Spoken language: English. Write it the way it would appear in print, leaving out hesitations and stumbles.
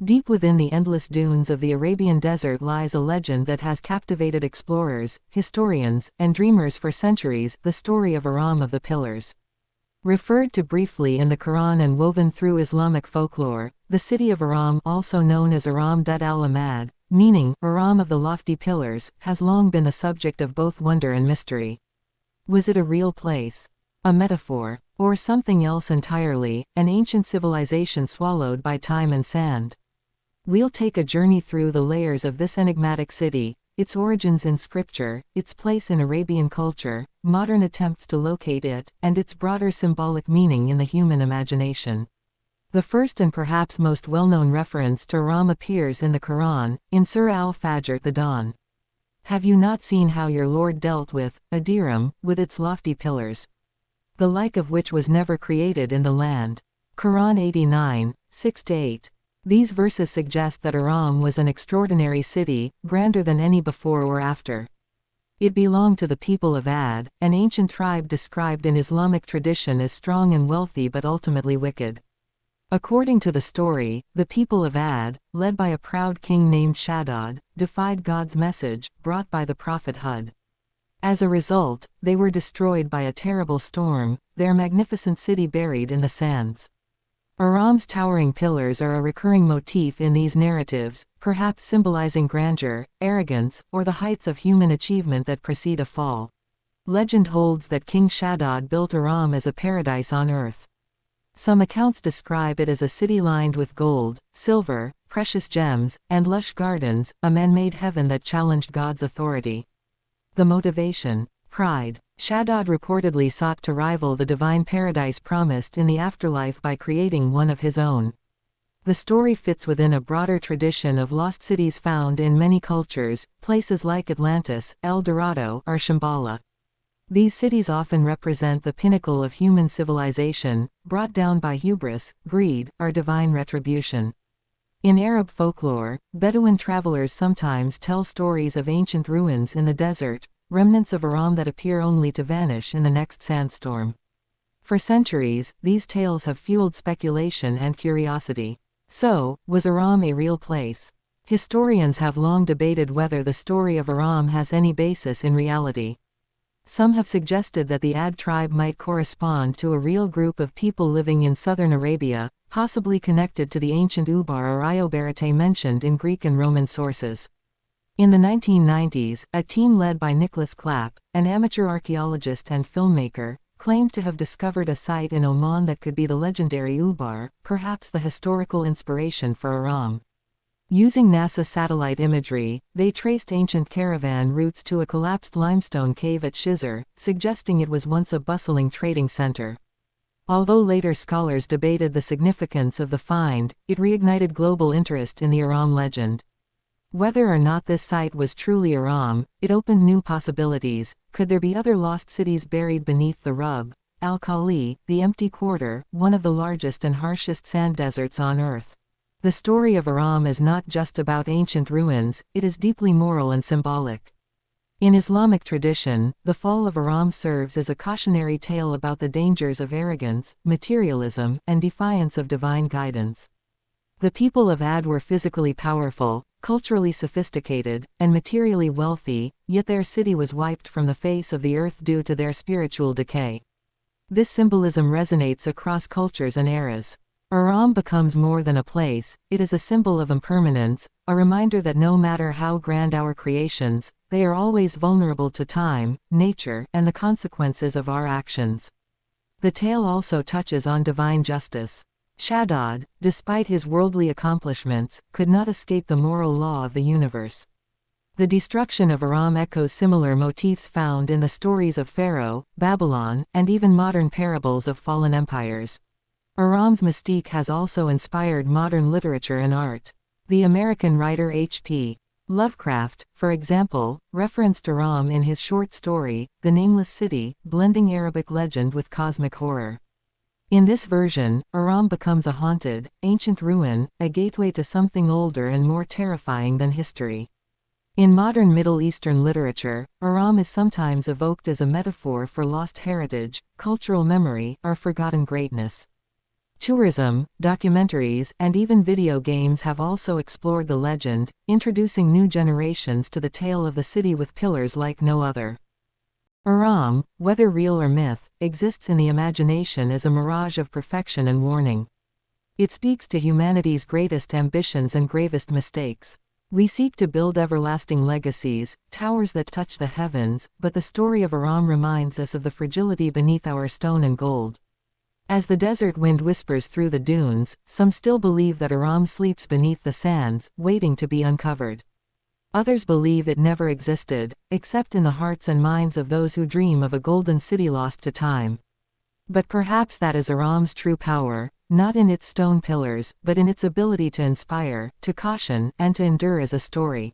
Deep within the endless dunes of the Arabian Desert lies a legend that has captivated explorers, historians, and dreamers for centuries, the story of Iram of the Pillars. Referred to briefly in the Qur'an and woven through Islamic folklore, the city of Iram, also known as Iram Dhāt al-ʿImād, meaning Iram of the lofty pillars, has long been the subject of both wonder and mystery. Was it a real place? A metaphor? Or something else entirely, an ancient civilization swallowed by time and sand? We'll take a journey through the layers of this enigmatic city, its origins in scripture, its place in Arabian culture, modern attempts to locate it, and its broader symbolic meaning in the human imagination. The first and perhaps most well-known reference to Iram appears in the Qur'an, in Surah al-Fajr, the dawn. Have you not seen how your Lord dealt with Iram, with its lofty pillars, the like of which was never created in the land? Quran 89, 6-8. These verses suggest that Iram was an extraordinary city, grander than any before or after. It belonged to the people of Ad, an ancient tribe described in Islamic tradition as strong and wealthy but ultimately wicked. According to the story, the people of Ad, led by a proud king named Shaddad, defied God's message, brought by the prophet Hud. As a result, they were destroyed by a terrible storm, their magnificent city buried in the sands. Iram's towering pillars are a recurring motif in these narratives, perhaps symbolizing grandeur, arrogance, or the heights of human achievement that precede a fall. Legend holds that King Shaddad built Iram as a paradise on earth. Some accounts describe it as a city lined with gold, silver, precious gems, and lush gardens, a man-made heaven that challenged God's authority. The motivation? Pride. Shaddad reportedly sought to rival the divine paradise promised in the afterlife by creating one of his own. The story fits within a broader tradition of lost cities found in many cultures. Places like Atlantis, El Dorado, or Shambhala. These cities often represent the pinnacle of human civilization, brought down by hubris, greed, or divine retribution. In Arab folklore, Bedouin travelers sometimes tell stories of ancient ruins in the desert, remnants of Iram that appear only to vanish in the next sandstorm. For centuries, these tales have fueled speculation and curiosity. So, was Iram a real place? Historians have long debated whether the story of Iram has any basis in reality. Some have suggested that the Ad tribe might correspond to a real group of people living in southern Arabia, possibly connected to the ancient Ubar or Iobarite mentioned in Greek and Roman sources. In the 1990s, a team led by Nicholas Clapp, an amateur archaeologist and filmmaker, claimed to have discovered a site in Oman that could be the legendary Ubar, perhaps the historical inspiration for Iram. Using NASA satellite imagery, they traced ancient caravan routes to a collapsed limestone cave at Shizr, suggesting it was once a bustling trading center. Although later scholars debated the significance of the find, it reignited global interest in the Iram legend. Whether or not this site was truly Iram, it opened new possibilities. Could there be other lost cities buried beneath the Rub al-Khali, the empty quarter, one of the largest and harshest sand deserts on Earth? The story of Iram is not just about ancient ruins, it is deeply moral and symbolic. In Islamic tradition, the fall of Iram serves as a cautionary tale about the dangers of arrogance, materialism, and defiance of divine guidance. The people of Ad were physically powerful, culturally sophisticated, and materially wealthy, yet their city was wiped from the face of the earth due to their spiritual decay. This symbolism resonates across cultures and eras. Iram becomes more than a place, it is a symbol of impermanence, a reminder that no matter how grand our creations, they are always vulnerable to time, nature, and the consequences of our actions. The tale also touches on divine justice. Shaddad, despite his worldly accomplishments, could not escape the moral law of the universe. The destruction of Iram echoes similar motifs found in the stories of Pharaoh, Babylon, and even modern parables of fallen empires. Iram's mystique has also inspired modern literature and art. The American writer H.P. Lovecraft, for example, referenced Iram in his short story, The Nameless City, blending Arabic legend with cosmic horror. In this version, Iram becomes a haunted, ancient ruin, a gateway to something older and more terrifying than history. In modern Middle Eastern literature, Iram is sometimes evoked as a metaphor for lost heritage, cultural memory, or forgotten greatness. Tourism, documentaries, and even video games have also explored the legend, introducing new generations to the tale of the city with pillars like no other. Iram, whether real or myth, exists in the imagination as a mirage of perfection and warning. It speaks to humanity's greatest ambitions and gravest mistakes. We seek to build everlasting legacies, towers that touch the heavens, but the story of Iram reminds us of the fragility beneath our stone and gold. As the desert wind whispers through the dunes, some still believe that Iram sleeps beneath the sands, waiting to be uncovered. Others believe it never existed, except in the hearts and minds of those who dream of a golden city lost to time. But perhaps that is Iram's true power, not in its stone pillars, but in its ability to inspire, to caution, and to endure as a story.